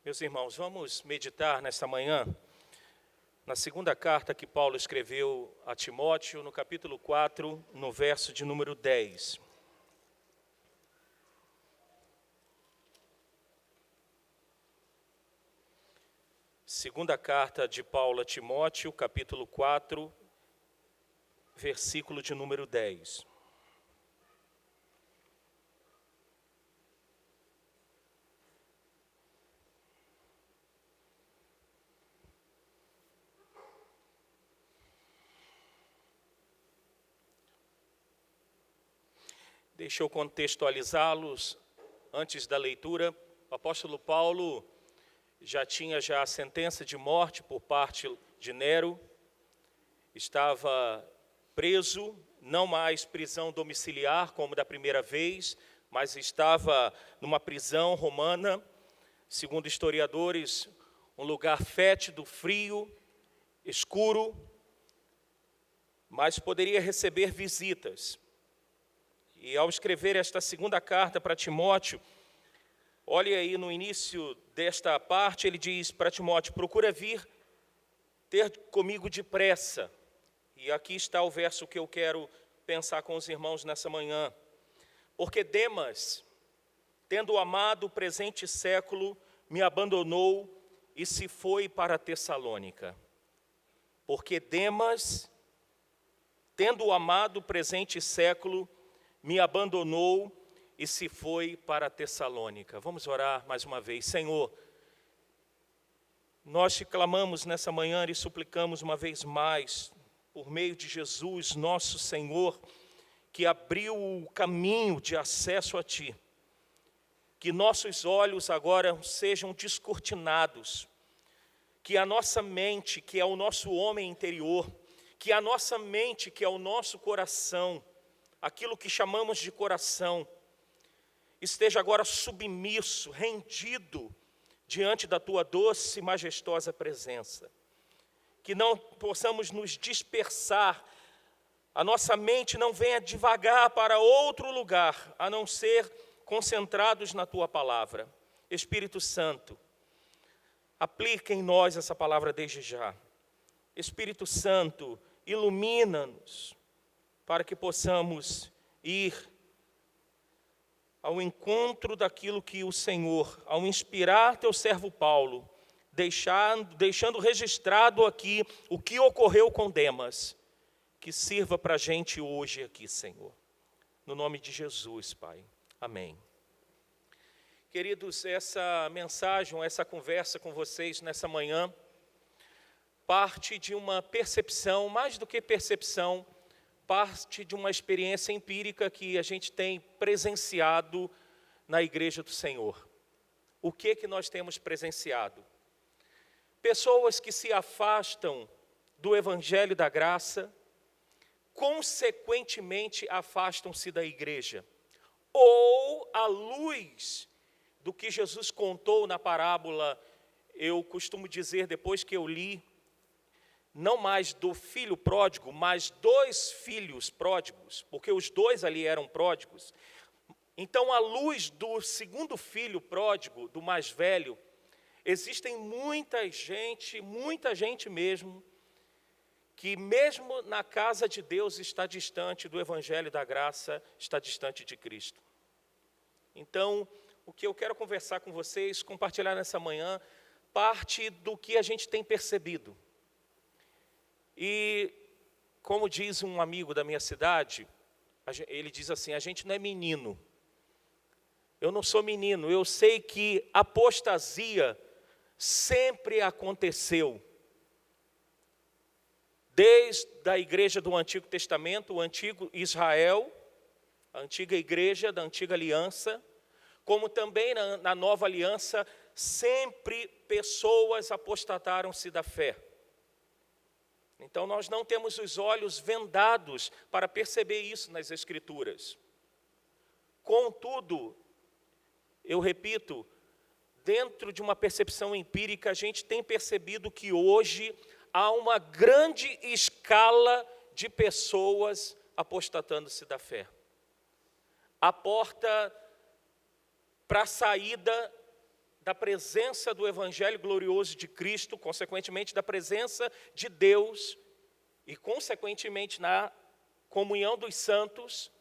Meus irmãos, vamos meditar nesta manhã na segunda carta que Paulo escreveu a Timóteo, no capítulo 4, no verso de número 10. Segunda carta de Paulo a Timóteo, capítulo 4, versículo de número 10. Deixa eu contextualizá-los antes da leitura. O apóstolo Paulo já tinha a sentença de morte por parte de Nero, estava preso, não mais prisão domiciliar como da primeira vez, mas estava numa prisão romana, segundo historiadores, um lugar fétido, frio, escuro, mas poderia receber visitas. E ao escrever esta segunda carta para Timóteo, olhe aí no início desta parte, ele diz para Timóteo: procura vir ter comigo depressa. E aqui está o verso que eu quero pensar com os irmãos nessa manhã. Porque Demas, tendo amado o presente século, me abandonou e se foi para Tessalônica. Porque Demas, tendo amado o presente século, me abandonou e se foi para Tessalônica. Vamos orar mais uma vez. Senhor, nós te clamamos nessa manhã e suplicamos uma vez mais, por meio de Jesus, nosso Senhor, que abriu o caminho de acesso a Ti, que nossos olhos agora sejam descortinados, que a nossa mente, que é o nosso homem interior, que a nossa mente, que é o nosso coração, aquilo que chamamos de coração, esteja agora submisso, rendido diante da Tua doce e majestosa presença. Que não possamos nos dispersar, a nossa mente não venha devagar para outro lugar, a não ser concentrados na Tua palavra. Espírito Santo, aplica em nós essa palavra desde já. Espírito Santo, ilumina-nos, para que possamos ir ao encontro daquilo que o Senhor, ao inspirar Teu servo Paulo, deixando registrado aqui o que ocorreu com Demas, que sirva para a gente hoje aqui, Senhor. No nome de Jesus, Pai. Amém. Queridos, essa mensagem, essa conversa com vocês nessa manhã, parte de uma percepção, mais do que percepção, parte de uma experiência empírica que a gente tem presenciado na Igreja do Senhor. O que nós temos presenciado? Pessoas que se afastam do Evangelho da Graça, consequentemente afastam-se da igreja. Ou, à luz do que Jesus contou na parábola, eu costumo dizer, depois que eu li, não mais do filho pródigo, mas dos filhos pródigos, porque os dois ali eram pródigos. Então, à luz do segundo filho pródigo, do mais velho, existem muita gente mesmo, que mesmo na casa de Deus está distante do Evangelho da Graça, está distante de Cristo. Então, o que eu quero conversar com vocês, compartilhar nessa manhã, parte do que a gente tem percebido. E, como diz um amigo da minha cidade, ele diz assim: a gente não é menino. Eu não sou menino, eu sei que apostasia sempre aconteceu. Desde a igreja do Antigo Testamento, o antigo Israel, a antiga igreja da antiga aliança, como também na nova aliança, sempre pessoas apostataram-se da fé. Então nós não temos os olhos vendados para perceber isso nas Escrituras. Contudo, eu repito, dentro de uma percepção empírica, a gente tem percebido que hoje há uma grande escala de pessoas apostatando-se da fé. A porta para a saída da presença do Evangelho glorioso de Cristo, consequentemente da presença de Deus e consequentemente na comunhão dos santos,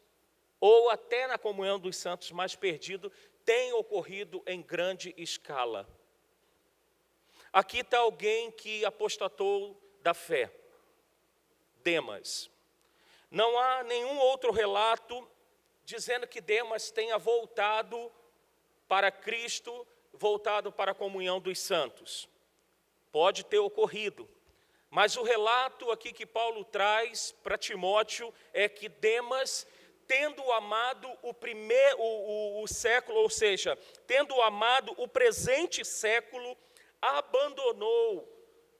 ou até na comunhão dos santos mais perdido, tem ocorrido em grande escala. Aqui está alguém que apostatou da fé, Demas. Não há nenhum outro relato dizendo que Demas tenha voltado para Cristo, voltado para a comunhão dos santos. Pode ter ocorrido, mas o relato aqui que Paulo traz para Timóteo é que Demas, tendo amado o século, ou seja, tendo amado o presente século, abandonou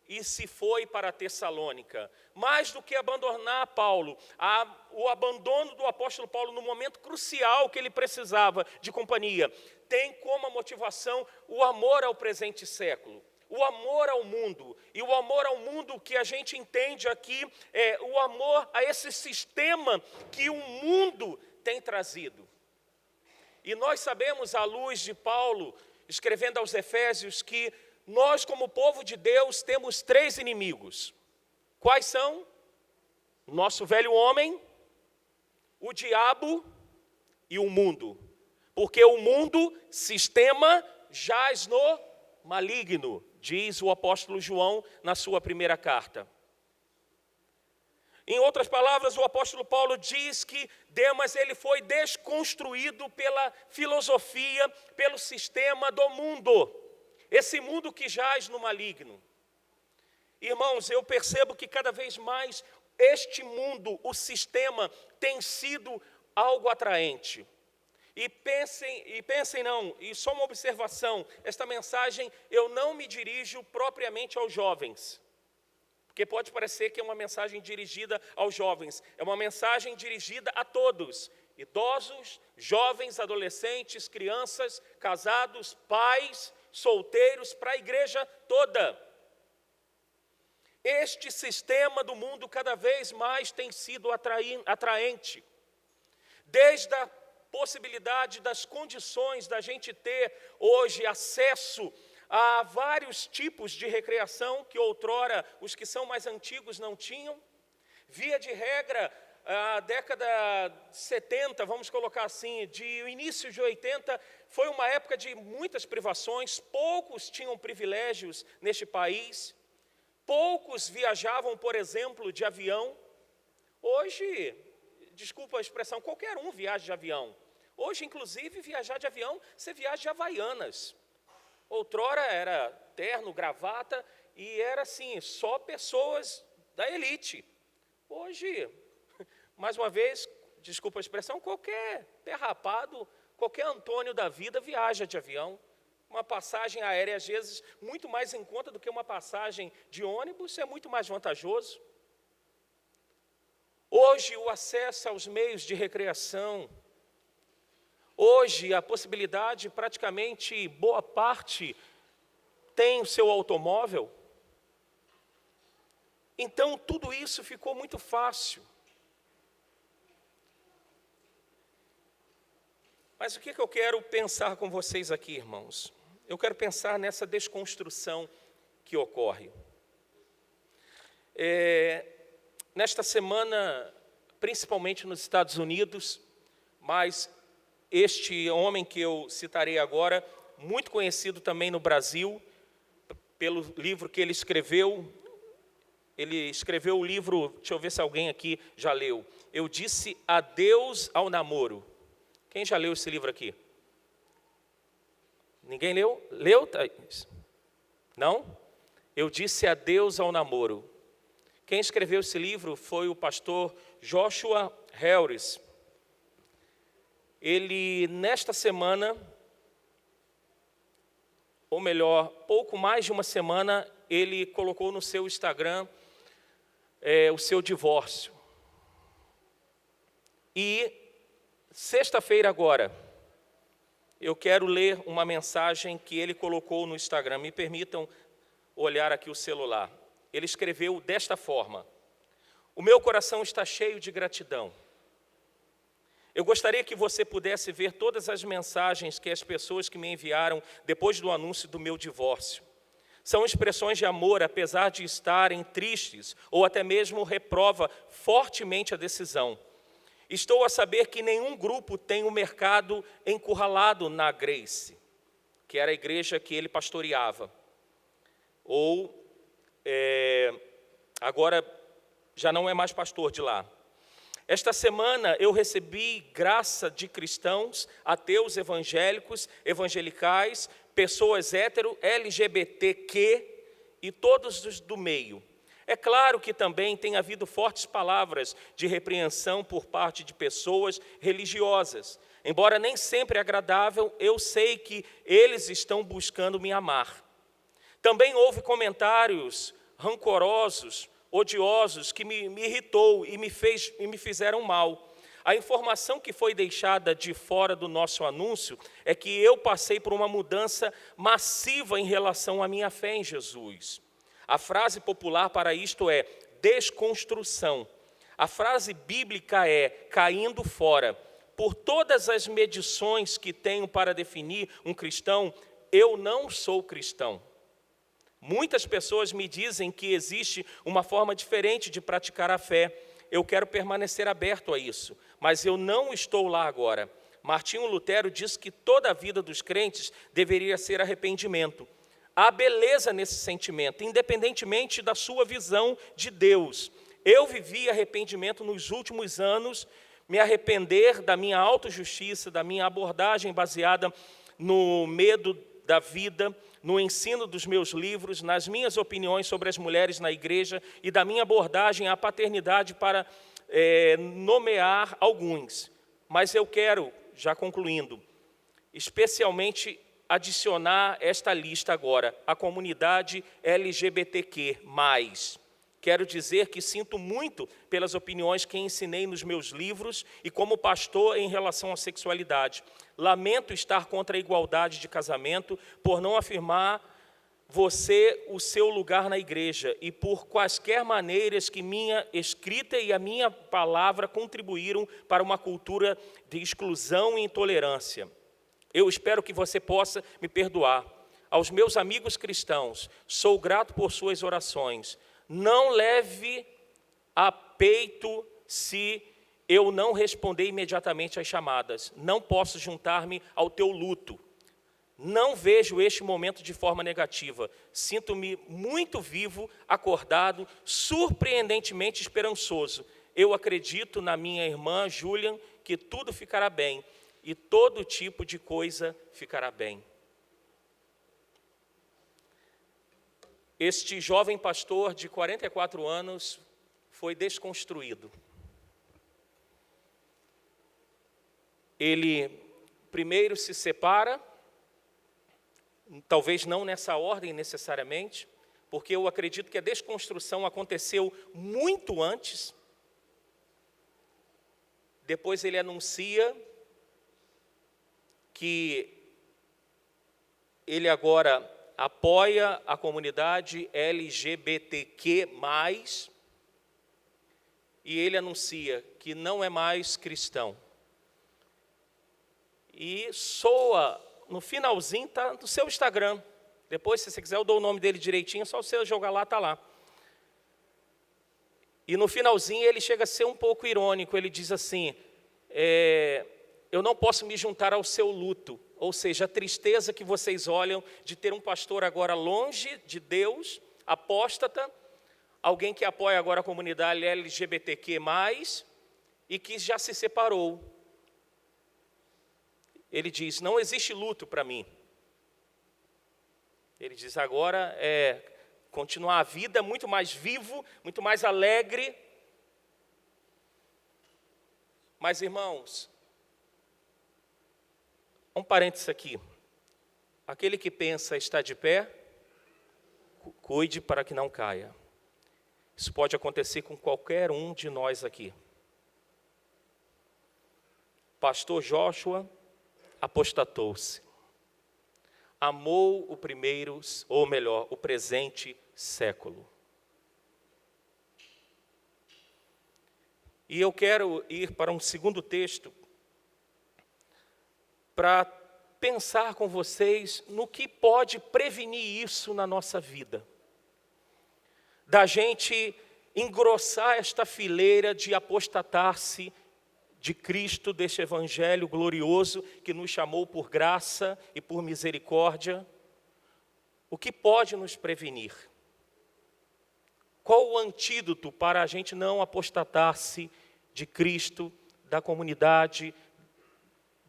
e se foi para Tessalônica. Mais do que abandonar Paulo, o abandono do apóstolo Paulo no momento crucial que ele precisava de companhia, tem como motivação o amor ao presente século, o amor ao mundo. E o amor ao mundo que a gente entende aqui é o amor a esse sistema que o mundo tem trazido. E nós sabemos, à luz de Paulo, escrevendo aos Efésios, que nós, como povo de Deus, temos 3 inimigos. Quais são? O nosso velho homem, o diabo e o mundo. Porque o mundo, sistema, jaz no maligno, diz o apóstolo João na sua primeira carta. Em outras palavras, o apóstolo Paulo diz que Demas ele foi desconstruído pela filosofia, pelo sistema do mundo. Esse mundo que jaz no maligno. Irmãos, eu percebo que cada vez mais este mundo, o sistema, tem sido algo atraente. E só uma observação, esta mensagem eu não me dirijo propriamente aos jovens. Porque pode parecer que é uma mensagem dirigida aos jovens. É uma mensagem dirigida a todos. Idosos, jovens, adolescentes, crianças, casados, pais, solteiros, para a igreja toda. Este sistema do mundo cada vez mais tem sido atraente. Desde a possibilidade das condições da gente ter hoje acesso a vários tipos de recreação que outrora os que são mais antigos não tinham. Via de regra, a década de 70, vamos colocar assim, de início de 80, foi uma época de muitas privações, poucos tinham privilégios neste país, poucos viajavam, por exemplo, de avião. Hoje, desculpa a expressão, qualquer um viaja de avião. Hoje, inclusive, viajar de avião, você viaja de Havaianas. Outrora era terno, gravata, e era assim, só pessoas da elite. Hoje, mais uma vez, desculpa a expressão, qualquer derrapado, qualquer Antônio da vida viaja de avião. Uma passagem aérea, às vezes, muito mais em conta do que uma passagem de ônibus, é muito mais vantajoso. Hoje, o acesso aos meios de recreação, hoje, a possibilidade, praticamente, boa parte tem o seu automóvel. Então, tudo isso ficou muito fácil. Mas o que eu quero pensar com vocês aqui, irmãos? Eu quero pensar nessa desconstrução que ocorre. Nesta semana, principalmente nos Estados Unidos, mas este homem que eu citarei agora, muito conhecido também no Brasil, pelo livro que ele escreveu o livro, deixa eu ver se alguém aqui já leu, Eu Disse Adeus ao Namoro. Quem já leu esse livro aqui? Ninguém leu? Leu, Thaís? Não? Eu Disse Adeus ao Namoro. Quem escreveu esse livro foi o pastor Joshua Harris. Ele, nesta semana, ou melhor, pouco mais de uma semana, ele colocou no seu Instagram o seu divórcio. E, sexta-feira agora, eu quero ler uma mensagem que ele colocou no Instagram. Me permitam olhar aqui o celular. Ele escreveu desta forma: O meu coração está cheio de gratidão. Eu gostaria que você pudesse ver todas as mensagens que as pessoas que me enviaram depois do anúncio do meu divórcio. São expressões de amor, apesar de estarem tristes, ou até mesmo reprova fortemente a decisão. Estou a saber que nenhum grupo tem o mercado encurralado na Grace, que era a igreja que ele pastoreava. Agora já não é mais pastor de lá. Esta semana eu recebi graça de cristãos, ateus, evangélicos, evangelicais, pessoas hétero, LGBTQ e todos os do meio. É claro que também tem havido fortes palavras de repreensão por parte de pessoas religiosas. Embora nem sempre agradável, eu sei que eles estão buscando me amar. Também houve comentários rancorosos, odiosos, que me irritou e me fizeram mal. A informação que foi deixada de fora do nosso anúncio é que eu passei por uma mudança massiva em relação à minha fé em Jesus. A frase popular para isto é desconstrução. A frase bíblica é caindo fora. Por todas as medições que tenho para definir um cristão, eu não sou cristão. Muitas pessoas me dizem que existe uma forma diferente de praticar a fé. Eu quero permanecer aberto a isso, mas eu não estou lá agora. Martinho Lutero diz que toda a vida dos crentes deveria ser arrependimento. Há beleza nesse sentimento, independentemente da sua visão de Deus. Eu vivi arrependimento nos últimos anos, me arrepender da minha autojustiça, da minha abordagem baseada no medo da vida, no ensino dos meus livros, nas minhas opiniões sobre as mulheres na igreja e da minha abordagem à paternidade para nomear alguns. Mas eu quero, já concluindo, especialmente adicionar esta lista agora, a comunidade LGBTQ+. Quero dizer que sinto muito pelas opiniões que ensinei nos meus livros e como pastor em relação à sexualidade. Lamento estar contra a igualdade de casamento por não afirmar você o seu lugar na igreja e por quaisquer maneiras que minha escrita e a minha palavra contribuíram para uma cultura de exclusão e intolerância. Eu espero que você possa me perdoar. Aos meus amigos cristãos, sou grato por suas orações. Não leve a peito se eu não responder imediatamente às chamadas. Não posso juntar-me ao teu luto. Não vejo este momento de forma negativa. Sinto-me muito vivo, acordado, surpreendentemente esperançoso. Eu acredito na minha irmã Julian que tudo ficará bem e todo tipo de coisa ficará bem. Este jovem pastor de 44 anos foi desconstruído. Ele primeiro se separa, talvez não nessa ordem necessariamente, porque eu acredito que a desconstrução aconteceu muito antes. Depois ele anuncia que ele agora apoia a comunidade LGBTQ+, e ele anuncia que não é mais cristão. E soa, no finalzinho, está no seu Instagram. Depois, se você quiser, eu dou o nome dele direitinho, só você jogar lá, está lá. E no finalzinho ele chega a ser um pouco irônico, ele diz assim, eu não posso me juntar ao seu luto, ou seja, a tristeza que vocês olham de ter um pastor agora longe de Deus, apóstata, alguém que apoia agora a comunidade LGBTQ+, e que já se separou. Ele diz, não existe luto para mim. Ele diz, agora continuar a vida muito mais vivo, muito mais alegre. Mas, irmãos, um parênteses aqui. Aquele que pensa estar de pé, cuide para que não caia. Isso pode acontecer com qualquer um de nós aqui. Pastor Joshua apostatou-se. Amou o primeiro, ou melhor, o presente século. E eu quero ir para um segundo texto para pensar com vocês no que pode prevenir isso na nossa vida. Da gente engrossar esta fileira de apostatar-se de Cristo, deste evangelho glorioso que nos chamou por graça e por misericórdia. O que pode nos prevenir? Qual o antídoto para a gente não apostatar-se de Cristo, da comunidade,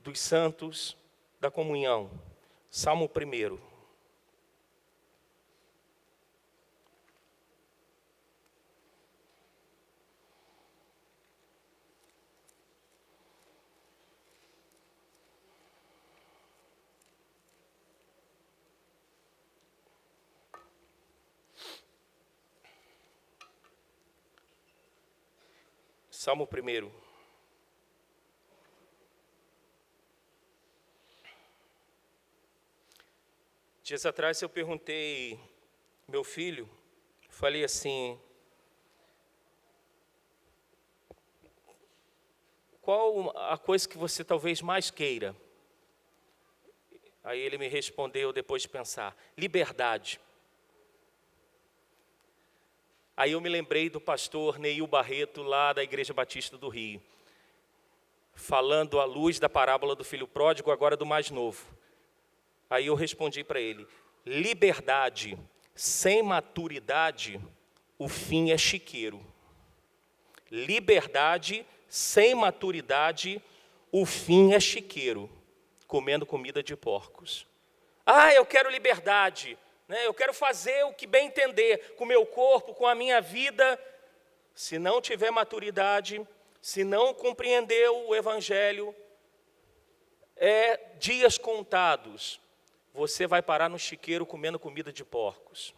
dos santos, da comunhão? Salmo 1. Salmo 1. Dias atrás eu perguntei meu filho, falei assim: qual a coisa que você talvez mais queira? Aí ele me respondeu, depois de pensar: liberdade. Aí eu me lembrei do pastor Neil Barreto, lá da Igreja Batista do Rio, falando à luz da parábola do filho pródigo, agora do mais novo. Aí eu respondi para ele: liberdade sem maturidade, o fim é chiqueiro. Liberdade sem maturidade, o fim é chiqueiro, comendo comida de porcos. Ah, eu quero liberdade, né? Eu quero fazer o que bem entender, com o meu corpo, com a minha vida. Se não tiver maturidade, se não compreender o evangelho, dias contados, você vai parar no chiqueiro comendo comida de porcos.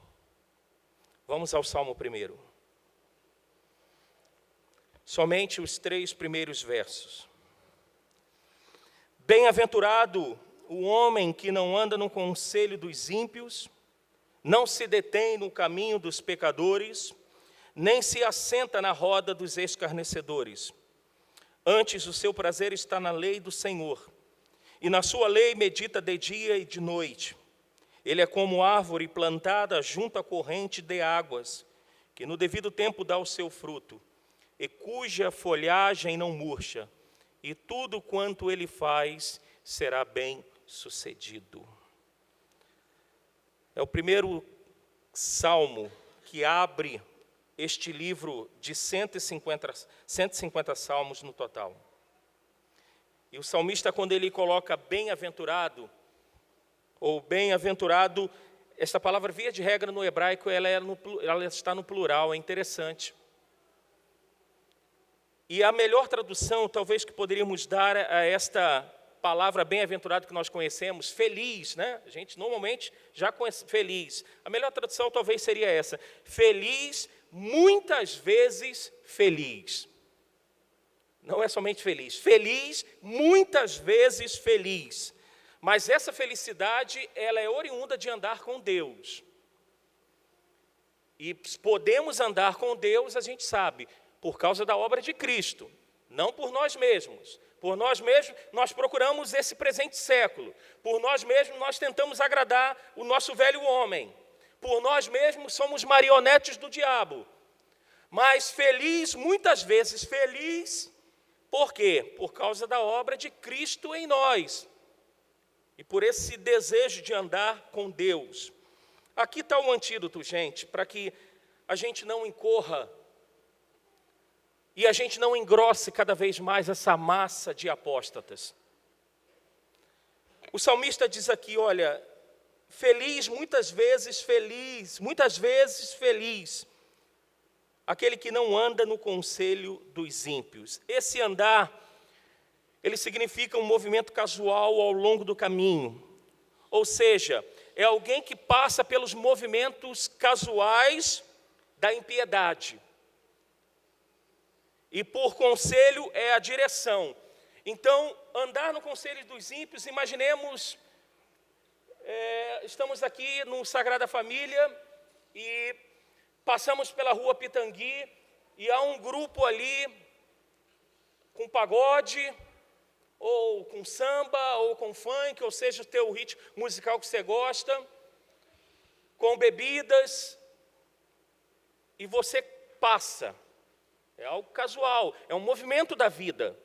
Vamos ao Salmo 1. Somente os 3 primeiros versos. Bem-aventurado o homem que não anda no conselho dos ímpios, não se detém no caminho dos pecadores, nem se assenta na roda dos escarnecedores. Antes o seu prazer está na lei do Senhor, e na sua lei medita de dia e de noite. Ele é como árvore plantada junto à corrente de águas, que no devido tempo dá o seu fruto, e cuja folhagem não murcha, e tudo quanto ele faz será bem sucedido. É o primeiro salmo que abre este livro de 150 salmos no total. E o salmista, quando ele coloca bem-aventurado, ou bem-aventurado, esta palavra, via de regra, no hebraico, ela está no plural, é interessante. E a melhor tradução, talvez, que poderíamos dar a esta palavra bem-aventurado que nós conhecemos, feliz, né? A gente normalmente já conhece feliz. A melhor tradução talvez seria essa: feliz, muitas vezes feliz. Não é somente feliz, feliz, muitas vezes feliz. Mas essa felicidade, ela é oriunda de andar com Deus. E podemos andar com Deus, a gente sabe, por causa da obra de Cristo, não por nós mesmos. Por nós mesmos, nós procuramos esse presente século. Por nós mesmos, nós tentamos agradar o nosso velho homem. Por nós mesmos, somos marionetes do diabo. Mas feliz, muitas vezes feliz, por quê? Por causa da obra de Cristo em nós. E por esse desejo de andar com Deus. Aqui está o antídoto, gente, para que a gente não incorra e a gente não engrosse cada vez mais essa massa de apóstatas. O salmista diz aqui, olha, feliz, muitas vezes feliz, aquele que não anda no conselho dos ímpios. Esse andar, ele significa um movimento casual ao longo do caminho. Ou seja, é alguém que passa pelos movimentos casuais da impiedade. E por conselho é a direção. Então, andar no conselho dos ímpios, imaginemos, estamos aqui no Sagrada Família e passamos pela rua Pitangui e há um grupo ali com pagode, ou com samba, ou com funk, ou seja, o teu ritmo musical que você gosta, com bebidas, e você passa. É algo casual, é um movimento da vida,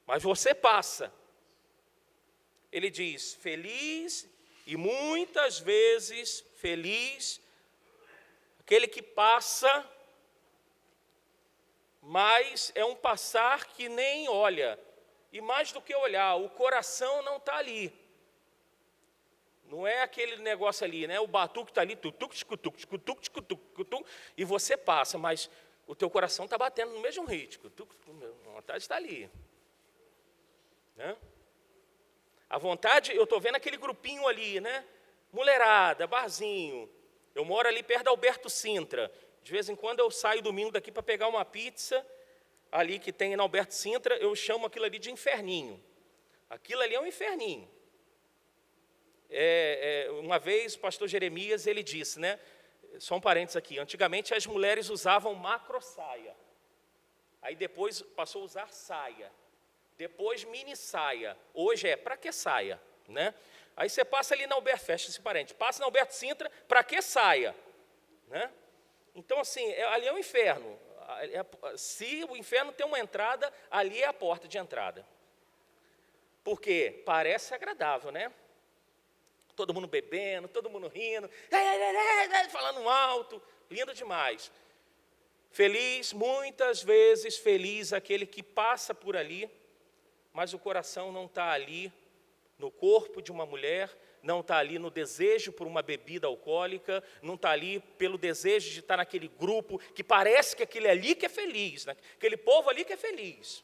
mas você passa. Ele diz, feliz, e muitas vezes feliz, aquele que passa, mas é um passar que nem olha. E mais do que olhar, o coração não está ali. Não é aquele negócio ali, né? O batuque está ali, e você passa, mas o teu coração está batendo no mesmo ritmo. A vontade está ali. Né? A vontade, eu estou vendo aquele grupinho ali, né? Mulherada, barzinho. Eu moro ali perto da Alberto Sintra. De vez em quando eu saio domingo daqui para pegar uma pizza, ali que tem na Alberto Sintra, eu chamo aquilo ali de inferninho. Aquilo ali é um inferninho. Uma vez o pastor Jeremias, ele disse, né? Só um parênteses aqui, antigamente as mulheres usavam macro saia. Aí depois passou a usar saia. Depois mini saia. Hoje para que saia? Né? Aí você passa ali na Alberto, fecha esse parênteses, passa na Alberto Sintra, para que saia? Né? Então assim, ali é o inferno. Se o inferno tem uma entrada, ali é a porta de entrada. Porque parece agradável, né? Todo mundo bebendo, todo mundo rindo, falando alto, lindo demais. Feliz, muitas vezes feliz aquele que passa por ali, mas o coração não está ali no corpo de uma mulher, não está ali no desejo por uma bebida alcoólica, não está ali pelo desejo de estar naquele grupo que parece que aquele ali que é feliz, né? Aquele povo ali que é feliz.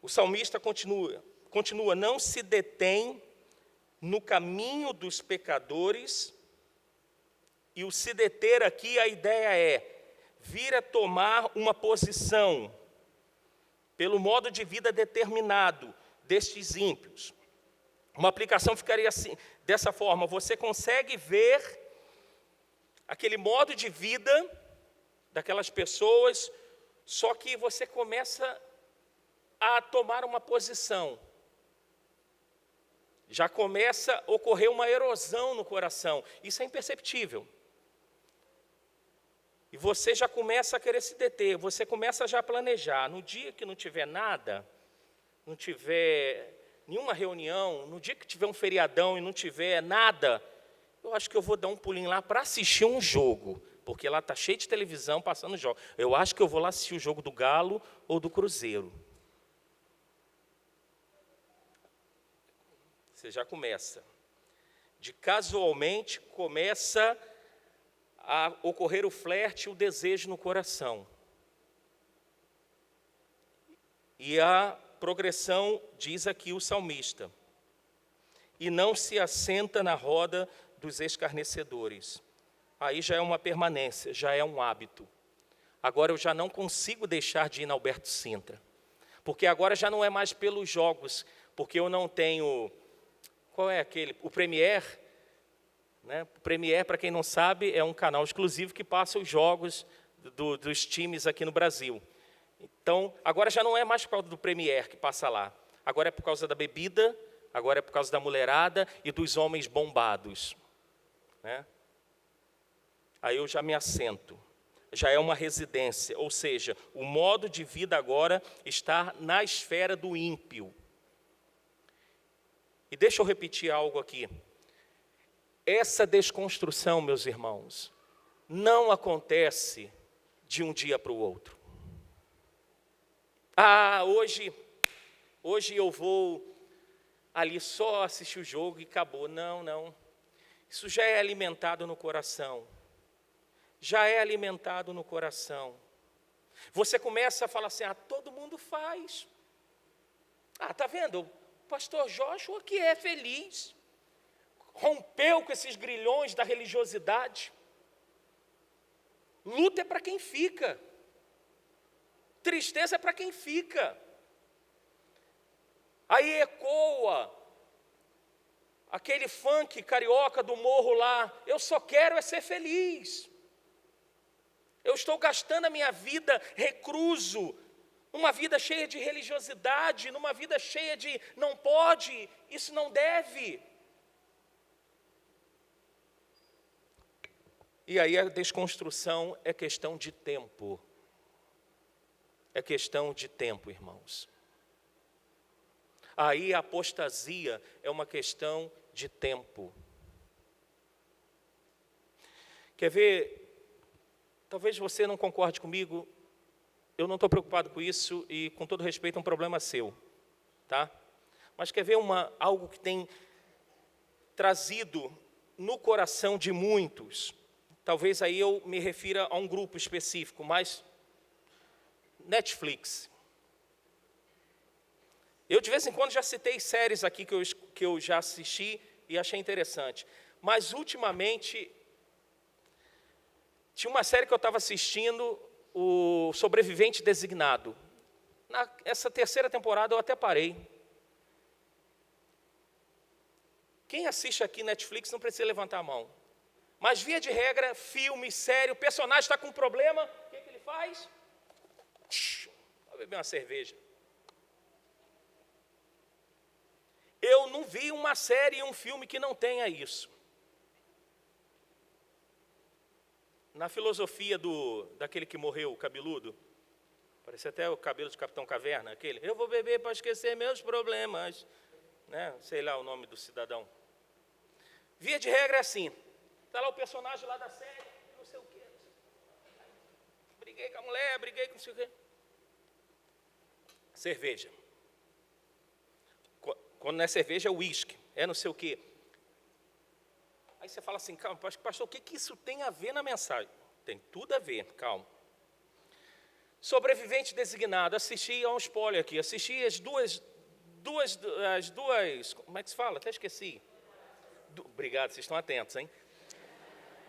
O salmista continua, não se detém no caminho dos pecadores, e o se deter aqui, a ideia é vir a tomar uma posição pelo modo de vida determinado destes ímpios. Uma aplicação ficaria assim, dessa forma, você consegue ver aquele modo de vida daquelas pessoas, só que você começa a tomar uma posição. Já começa a ocorrer uma erosão no coração. Isso é imperceptível. E você já começa a querer se deter, você começa já a planejar. No dia que não tiver nada, não tiver nenhuma reunião, no dia que tiver um feriadão e não tiver nada, eu acho que eu vou dar um pulinho lá para assistir um jogo, porque lá está cheio de televisão passando jogo. Eu acho que eu vou lá assistir o jogo do Galo ou do Cruzeiro. Você já começa. De casualmente começa a ocorrer o flerte, o desejo no coração. E a progressão, diz aqui o salmista, e não se assenta na roda dos escarnecedores. Aí já é uma permanência, já é um hábito. Agora eu já não consigo deixar de ir na Alberto Sintra, porque agora já não é mais pelos jogos, porque eu não tenho... Qual é aquele? O Premiere, né? O Premiere, para quem não sabe, é um canal exclusivo que passa os jogos dos times aqui no Brasil. Então, agora já não é mais por causa do Premiere que passa lá. Agora é por causa da bebida, agora é por causa da mulherada e dos homens bombados. Né? Aí eu já me assento. Já é uma residência, ou seja, o modo de vida agora está na esfera do ímpio. E deixa eu repetir algo aqui. Essa desconstrução, meus irmãos, não acontece de um dia para o outro. Hoje eu vou ali só assistir o jogo e acabou. Não. Isso já é alimentado no coração. Já é alimentado no coração. Você começa a falar assim, todo mundo faz. Tá vendo? O pastor Joshua que é feliz, rompeu com esses grilhões da religiosidade. Luta é para quem fica, tristeza é para quem fica. Aí ecoa aquele funk carioca do morro lá, eu só quero é ser feliz. Eu estou gastando a minha vida recluso numa vida cheia de religiosidade, numa vida cheia de não pode, isso não deve. E aí a desconstrução é questão de tempo. É questão de tempo, irmãos. Aí a apostasia é uma questão de tempo. Quer ver? Talvez você não concorde comigo. Eu não estou preocupado com isso e, com todo respeito, é um problema seu, tá? Mas quer ver algo que tem trazido no coração de muitos? Talvez aí eu me refira a um grupo específico, mas Netflix. Eu, de vez em quando, já citei séries aqui que eu já assisti e achei interessante. Mas, ultimamente, tinha uma série que eu estava assistindo, O Sobrevivente Designado. Essa terceira temporada eu até parei. Quem assiste aqui Netflix não precisa levantar a mão. Mas, via de regra, filme, série, o personagem está com um problema, o que ele faz? Vai beber uma cerveja. Eu não vi uma série e um filme que não tenha isso. Na filosofia daquele que morreu, o cabeludo, parece até o cabelo de Capitão Caverna, aquele, eu vou beber para esquecer meus problemas, né? Sei lá o nome do cidadão. Via de regra é assim, está lá o personagem lá da série, não sei o quê. Briguei com a mulher, briguei com não sei o quê. Cerveja. Quando não é cerveja, é uísque, é não sei o quê. Aí você fala assim, calma, pastor, o que isso tem a ver na mensagem? Tem tudo a ver, calma. Sobrevivente Designado, assisti a um spoiler aqui, assisti as duas, como é que se fala? Até esqueci. Obrigado, vocês estão atentos, hein?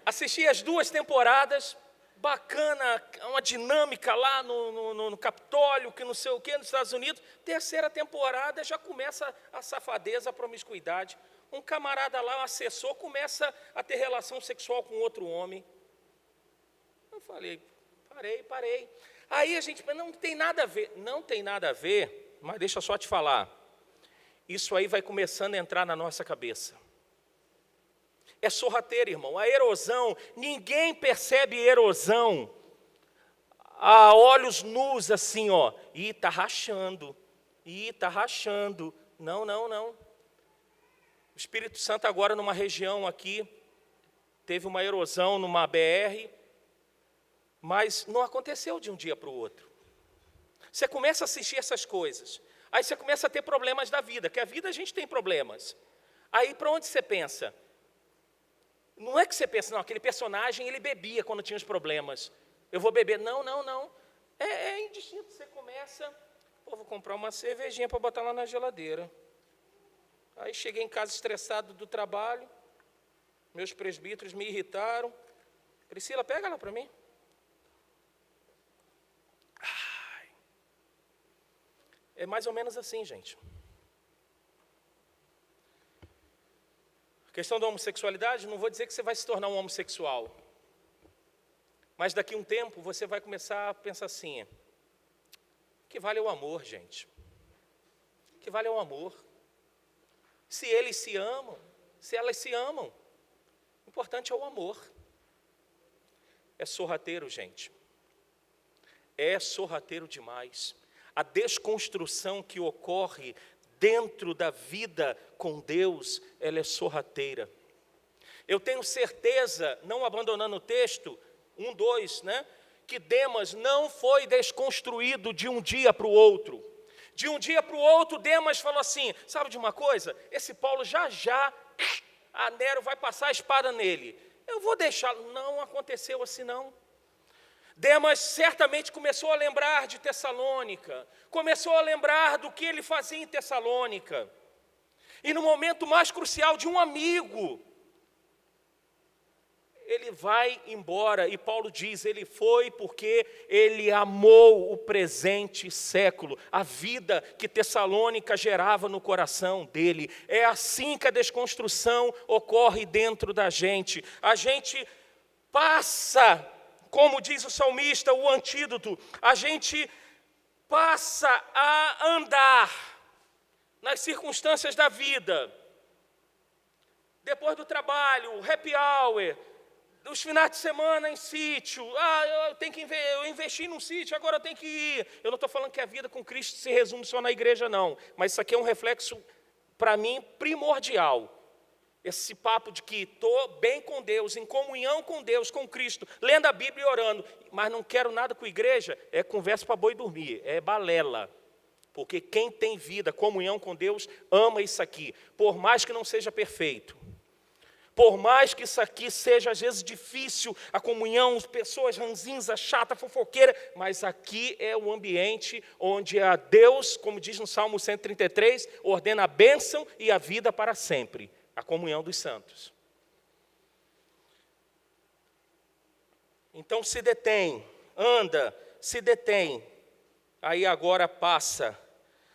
Assisti as 2 temporadas, bacana, uma dinâmica lá no Capitólio, que não sei o quê, nos Estados Unidos. Terceira temporada já começa a safadeza, a promiscuidade. Um camarada lá, um assessor, começa a ter relação sexual com outro homem. Eu falei, parei. Aí a gente, não tem nada a ver. Não tem nada a ver, mas deixa eu só te falar. Isso aí vai começando a entrar na nossa cabeça. É sorrateiro, irmão. A erosão, ninguém percebe erosão a olhos nus, assim, ó. Ih, está rachando. Não. O Espírito Santo agora, numa região aqui, teve uma erosão numa BR, mas não aconteceu de um dia para o outro. Você começa a assistir essas coisas, aí você começa a ter problemas da vida, que a vida a gente tem problemas. Aí para onde você pensa? Não é que você pensa, não, aquele personagem ele bebia quando tinha os problemas. Eu vou beber. Não. É indistinto. Você começa, vou comprar uma cervejinha para botar lá na geladeira. Aí cheguei em casa estressado do trabalho, meus presbíteros me irritaram. Priscila, pega ela para mim. É mais ou menos assim, gente. Questão da homossexualidade, não vou dizer que você vai se tornar um homossexual. Mas daqui a um tempo você vai começar a pensar assim, o que vale é o amor, gente. O que vale é o amor. Se eles se amam, se elas se amam, o importante é o amor. É sorrateiro, gente. É sorrateiro demais. A desconstrução que ocorre dentro da vida com Deus, ela é sorrateira. Eu tenho certeza, não abandonando o texto, 1:2, né? Que Demas não foi desconstruído de um dia para o outro. De um dia para o outro, Demas falou assim, sabe de uma coisa? Esse Paulo já, a Nero vai passar a espada nele. Eu vou deixá-lo. Não aconteceu assim, não. Demas certamente começou a lembrar de Tessalônica, começou a lembrar do que ele fazia em Tessalônica. E no momento mais crucial de um amigo, ele vai embora, e Paulo diz, ele foi porque ele amou o presente século, a vida que Tessalônica gerava no coração dele. É assim que a desconstrução ocorre dentro da gente. A gente passa, como diz o salmista, o antídoto, a gente passa a andar nas circunstâncias da vida, depois do trabalho, happy hour, os finais de semana em sítio, eu investi num sítio, agora eu tenho que ir. Eu não estou falando que a vida com Cristo se resume só na igreja, não, mas isso aqui é um reflexo, para mim, primordial. Esse papo de que estou bem com Deus, em comunhão com Deus, com Cristo, lendo a Bíblia e orando, mas não quero nada com a igreja, é conversa para boi dormir, é balela. Porque quem tem vida, comunhão com Deus, ama isso aqui, por mais que não seja perfeito. Por mais que isso aqui seja às vezes difícil, a comunhão, pessoas ranzinza, chata, fofoqueira, mas aqui é o ambiente onde a Deus, como diz no Salmo 133, ordena a bênção e a vida para sempre, a comunhão dos santos. Então se detém, anda, se detém, aí agora passa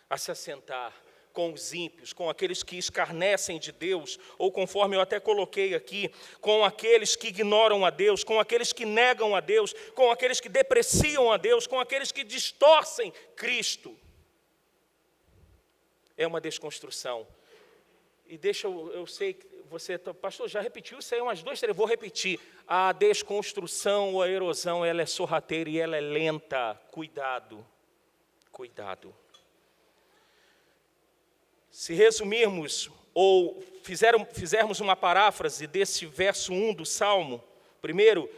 a se assentar com os ímpios, com aqueles que escarnecem de Deus, ou conforme eu até coloquei aqui, com aqueles que ignoram a Deus, com aqueles que negam a Deus, com aqueles que depreciam a Deus, com aqueles que distorcem Cristo. É uma desconstrução. E eu sei que você, pastor, já repetiu isso aí umas 2, 3, vou repetir. A desconstrução ou a erosão, ela é sorrateira e ela é lenta. Cuidado, cuidado. Se resumirmos, ou fizermos uma paráfrase desse verso 1 do Salmo, primeiro,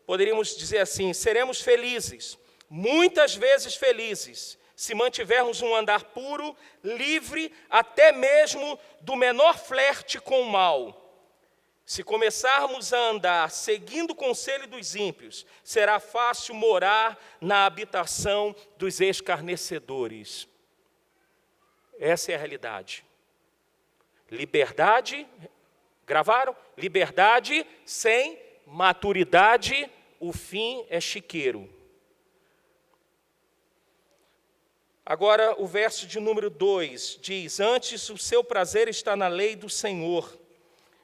poderíamos dizer assim: seremos felizes, muitas vezes felizes, se mantivermos um andar puro, livre, até mesmo do menor flerte com o mal. Se começarmos a andar seguindo o conselho dos ímpios, será fácil morar na habitação dos escarnecedores. Essa é a realidade. Liberdade, gravaram? Liberdade sem maturidade, o fim é chiqueiro. Agora o verso de número 2 diz: antes o seu prazer está na lei do Senhor,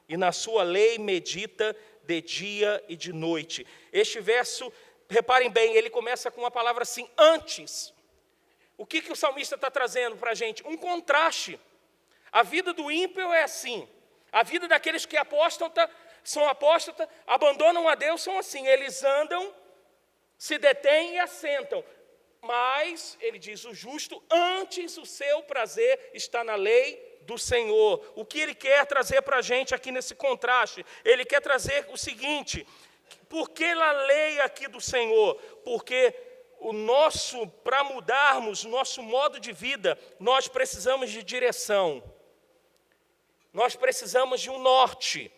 e na sua lei medita de dia e de noite. Este verso, reparem bem, ele começa com uma palavra assim, antes. O que o salmista está trazendo para a gente? Um contraste. A vida do ímpio é assim. A vida daqueles que são apóstatas, abandonam a Deus, são assim. Eles andam, se detêm e assentam. Mas, ele diz, o justo, antes o seu prazer está na lei do Senhor. O que ele quer trazer para a gente aqui nesse contraste? Ele quer trazer o seguinte: por que a lei aqui do Senhor? Porque para mudarmos o nosso modo de vida, nós precisamos de direção. Nós precisamos de um norte.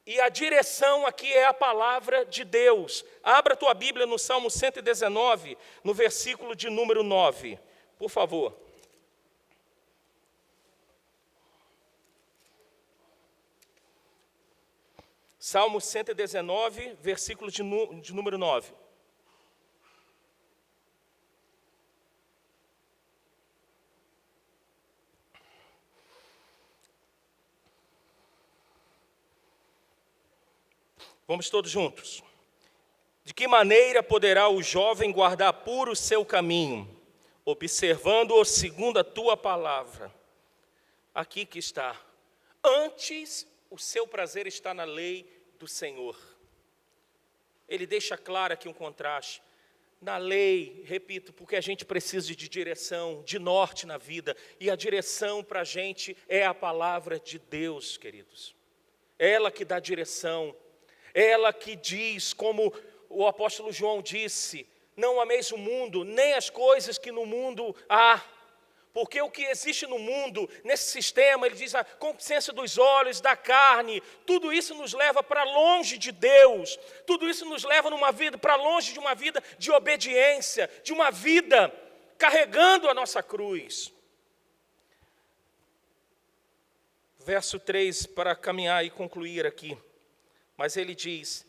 E a direção aqui é a palavra de Deus. Abra a tua Bíblia no Salmo 119, no versículo de número 9, por favor. Salmo 119, versículo de número 9. Vamos todos juntos. De que maneira poderá o jovem guardar puro o seu caminho, observando-o segundo a tua palavra? Aqui que está. Antes o seu prazer está na lei do Senhor. Ele deixa claro aqui um contraste. Na lei, repito, porque a gente precisa de direção, de norte na vida. E a direção para a gente é a palavra de Deus, queridos. Ela que dá direção. Ela que diz, como o apóstolo João disse: não ameis o mundo, nem as coisas que no mundo há. Porque o que existe no mundo, nesse sistema, ele diz, a concupiscência dos olhos, da carne, tudo isso nos leva para longe de Deus. Tudo isso nos leva para longe de uma vida de obediência, de uma vida carregando a nossa cruz. Verso 3, para caminhar e concluir aqui. Mas ele diz: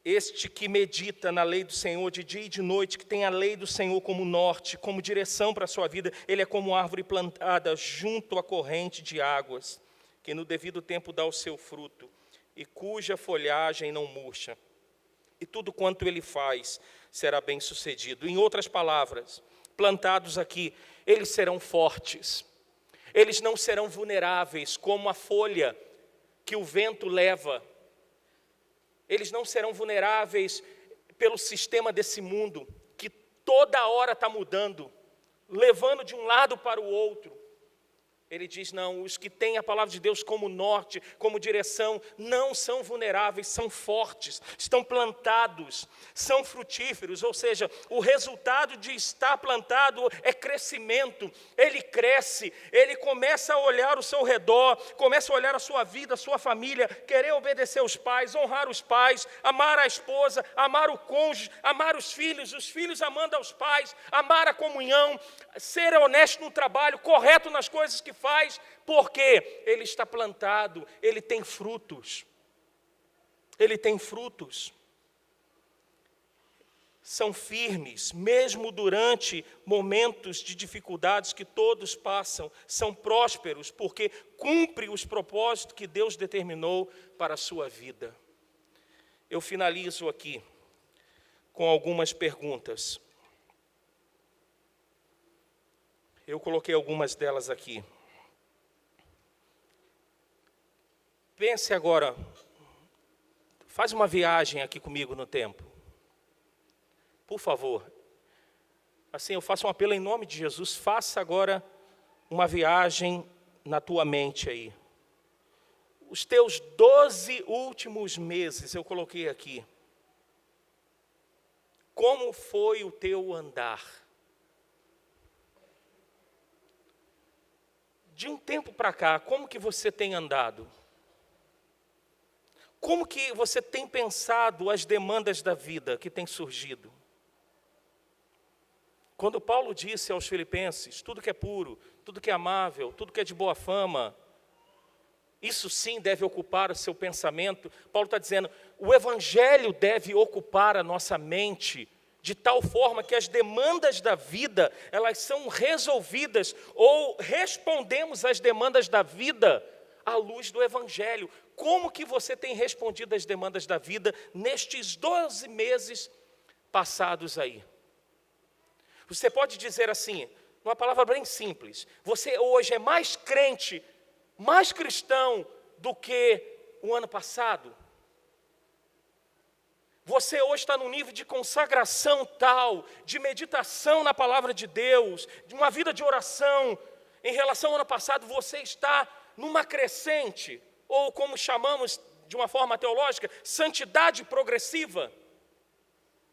este que medita na lei do Senhor de dia e de noite, que tem a lei do Senhor como norte, como direção para a sua vida, ele é como árvore plantada junto à corrente de águas, que no devido tempo dá o seu fruto, e cuja folhagem não murcha. e tudo quanto ele faz será bem sucedido. Em outras palavras, plantados aqui, eles serão fortes, eles não serão vulneráveis como a folha que o vento leva, eles não serão vulneráveis pelo sistema desse mundo, que toda hora está mudando, levando de um lado para o outro. Ele diz, não, os que têm a palavra de Deus como norte, como direção, não são vulneráveis, são fortes, estão plantados, são frutíferos, ou seja, o resultado de estar plantado é crescimento. Ele cresce, ele começa a olhar ao seu redor, começa a olhar a sua vida, a sua família, querer obedecer os pais, honrar os pais, amar a esposa, amar o cônjuge, amar os filhos amando aos pais, amar a comunhão, ser honesto no trabalho, correto nas coisas que faz, porque ele está plantado, ele tem frutos. Ele tem frutos. São firmes, mesmo durante momentos de dificuldades que todos passam. São prósperos, porque cumpre os propósitos que Deus determinou para a sua vida. Eu finalizo aqui com algumas perguntas. Eu coloquei algumas delas aqui. Pense agora, faz uma viagem aqui comigo no tempo. Por favor. Assim, eu faço um apelo em nome de Jesus, faça agora uma viagem na tua mente aí. Os teus 12 últimos meses, eu coloquei aqui. Como foi o teu andar? De um tempo para cá, como que você tem andado? Como que você tem pensado as demandas da vida que têm surgido? Quando Paulo disse aos Filipenses, tudo que é puro, tudo que é amável, tudo que é de boa fama, isso sim deve ocupar o seu pensamento. Paulo está dizendo, o Evangelho deve ocupar a nossa mente, de tal forma que as demandas da vida, elas são resolvidas, ou respondemos às demandas da vida à luz do Evangelho. Como que você tem respondido às demandas da vida nestes 12 meses passados aí? Você pode dizer assim, uma palavra bem simples, você hoje é mais crente, mais cristão do que o ano passado? Você hoje está num nível de consagração tal, de meditação na palavra de Deus, de uma vida de oração. Em relação ao ano passado, você está numa crescente, ou como chamamos de uma forma teológica, santidade progressiva.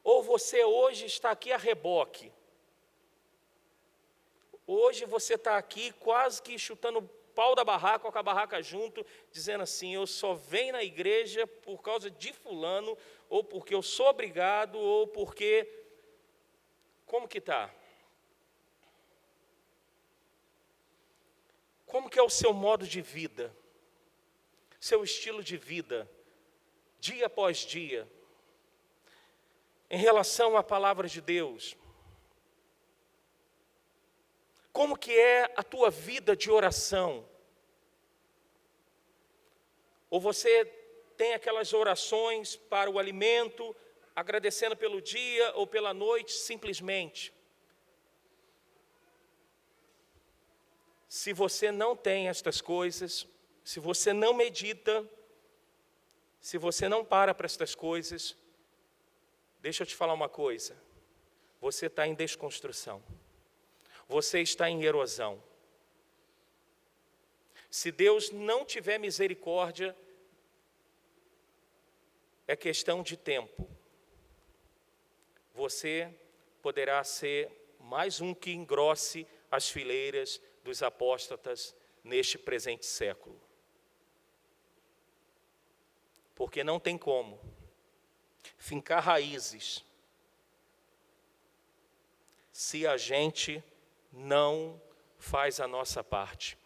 Ou você hoje está aqui a reboque. Hoje você está aqui quase que chutando o pau da barraca, ou com a barraca junto, dizendo assim, eu só venho na igreja por causa de fulano, ou porque eu sou obrigado, ou porque... Como que está? Como que é o seu modo de vida? Seu estilo de vida, dia após dia, em relação à palavra de Deus? Como que é a tua vida de oração? Ou você tem aquelas orações para o alimento, agradecendo pelo dia ou pela noite, simplesmente? Se você não tem estas coisas, se você não medita, se você não para estas coisas, deixa eu te falar uma coisa, você está em desconstrução, você está em erosão. Se Deus não tiver misericórdia, é questão de tempo. Você poderá ser mais um que engrosse as fileiras dos apóstatas neste presente século. Porque não tem como fincar raízes se a gente não faz a nossa parte.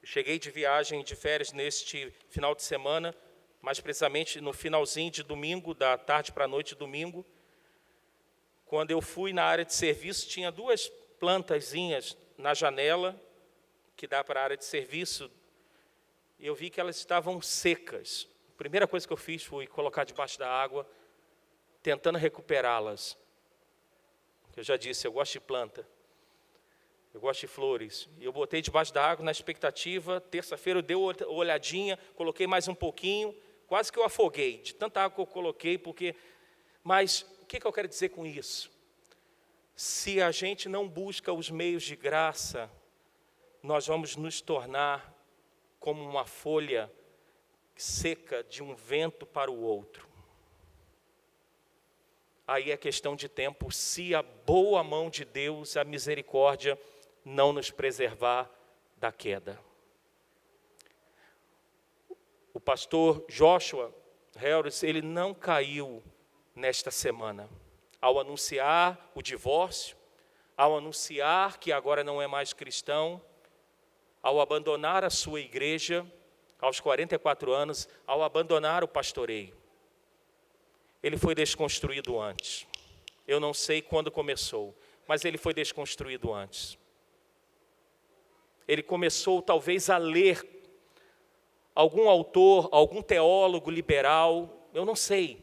Eu cheguei de viagem de férias neste final de semana, mais precisamente no finalzinho de domingo, da tarde para a noite de domingo. Quando eu fui na área de serviço, tinha 2 plantazinhas na janela, que dá para a área de serviço, e eu vi que elas estavam secas. A primeira coisa que eu fiz foi colocar debaixo da água tentando recuperá-las. Eu já disse, eu gosto de planta, eu gosto de flores. E eu botei debaixo da água na expectativa, terça-feira eu dei uma olhadinha, coloquei mais um pouquinho, quase que eu afoguei, de tanta água que eu coloquei, Mas o que eu quero dizer com isso? Se a gente não busca os meios de graça, nós vamos nos tornar como uma folha seca de um vento para o outro. Aí é questão de tempo, se a boa mão de Deus, a misericórdia, não nos preservar da queda. O pastor Joshua Harris, ele não caiu nesta semana. Ao anunciar o divórcio, ao anunciar que agora não é mais cristão, ao abandonar a sua igreja, aos 44 anos, ao abandonar o pastoreio. Ele foi desconstruído antes. Eu não sei quando começou, mas ele foi desconstruído antes. Ele começou talvez a ler algum autor, algum teólogo liberal, eu não sei,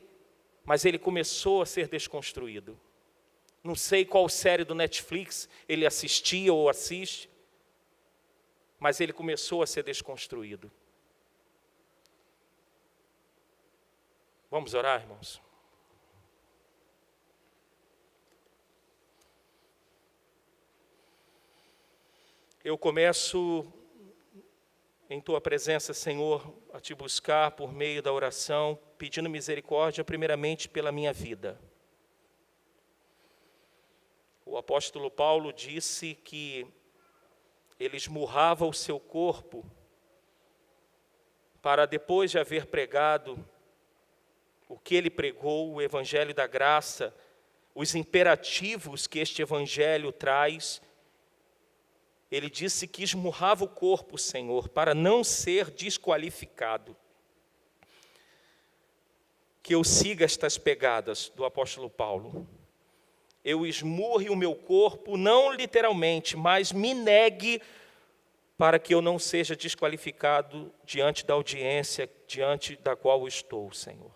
mas ele começou a ser desconstruído. Não sei qual série do Netflix ele assistia ou assiste, mas ele começou a ser desconstruído. Vamos orar, irmãos? Eu começo em Tua presença, Senhor, a Te buscar por meio da oração, pedindo misericórdia primeiramente pela minha vida. O apóstolo Paulo disse que ele esmurrava o seu corpo para, depois de haver pregado o que ele pregou, o evangelho da graça, os imperativos que este evangelho traz, ele disse que esmurrava o corpo, Senhor, para não ser desqualificado. Que eu siga estas pegadas do apóstolo Paulo. Eu esmurre o meu corpo, não literalmente, mas me negue para que eu não seja desqualificado diante da audiência, diante da qual estou, Senhor.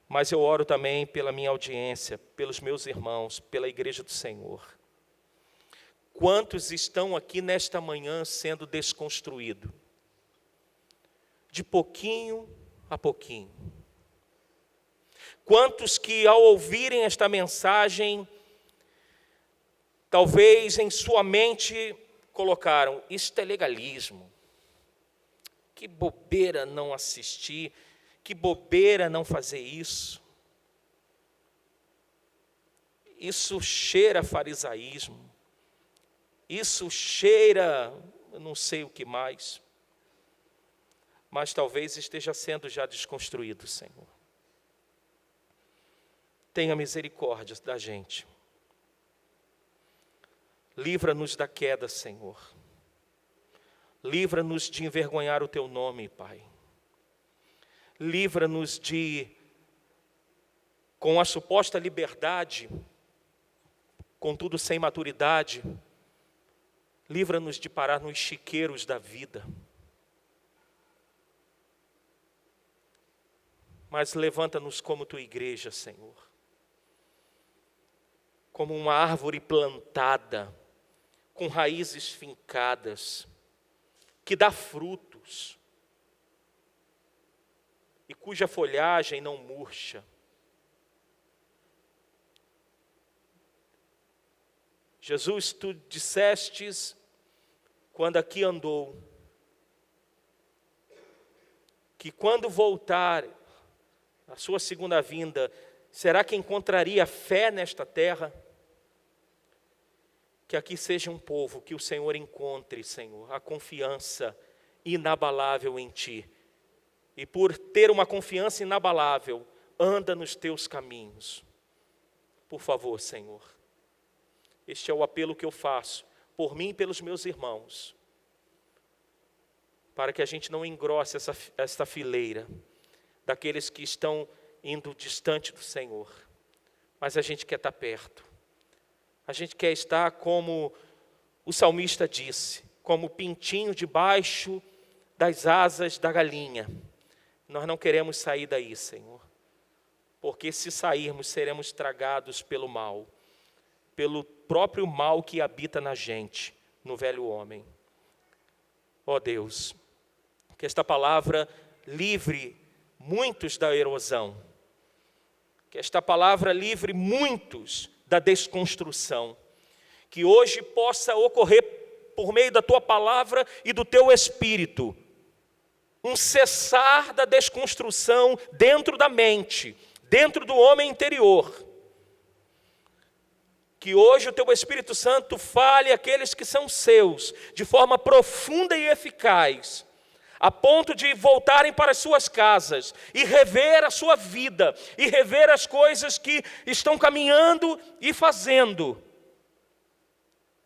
Mas eu oro também pela minha audiência, pelos meus irmãos, pela igreja do Senhor. Quantos estão aqui nesta manhã sendo desconstruídos? De pouquinho a pouquinho. Quantos que ao ouvirem esta mensagem, talvez em sua mente colocaram, isto é legalismo. Que bobeira não assistir, que bobeira não fazer isso. Isso cheira farisaísmo. Isso cheira, eu não sei o que mais, mas talvez esteja sendo já desconstruído, Senhor. Tenha misericórdia da gente. Livra-nos da queda, Senhor. Livra-nos de envergonhar o Teu nome, Pai. Livra-nos de, com a suposta liberdade, contudo sem maturidade, livra-nos de parar nos chiqueiros da vida. Mas levanta-nos como Tua igreja, Senhor. Como uma árvore plantada, com raízes fincadas, que dá frutos, e cuja folhagem não murcha. Jesus, Tu dissestes, quando aqui andou, que quando voltar, a sua segunda vinda, será que encontraria fé nesta terra? Que aqui seja um povo, que o Senhor encontre, Senhor, a confiança inabalável em Ti. E por ter uma confiança inabalável, anda nos Teus caminhos. Por favor, Senhor. Este é o apelo que eu faço, por mim e pelos meus irmãos, para que a gente não engrosse esta fileira, daqueles que estão indo distante do Senhor, mas a gente quer estar perto, a gente quer estar como o salmista disse, como o pintinho debaixo das asas da galinha. Nós não queremos sair daí, Senhor, porque se sairmos, seremos tragados pelo mal, pelo próprio mal que habita na gente, no velho homem. Ó Deus, que esta palavra livre muitos da erosão, que esta palavra livre muitos da desconstrução, que hoje possa ocorrer por meio da tua palavra e do teu Espírito, um cessar da desconstrução dentro da mente, dentro do homem interior. Que hoje o teu Espírito Santo fale àqueles que são seus, de forma profunda e eficaz, a ponto de voltarem para as suas casas e rever a sua vida, e rever as coisas que estão caminhando e fazendo,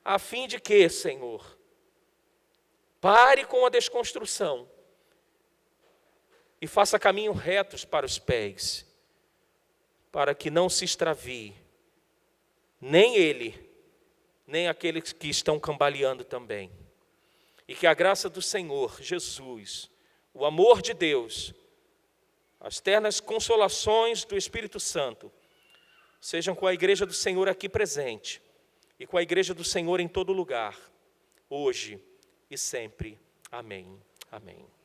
a fim de que, Senhor, pare com a desconstrução e faça caminhos retos para os pés, para que não se extravie, nem ele, nem aqueles que estão cambaleando também. E que a graça do Senhor Jesus, o amor de Deus, as ternas consolações do Espírito Santo, sejam com a igreja do Senhor aqui presente, e com a igreja do Senhor em todo lugar, hoje e sempre. Amém. Amém.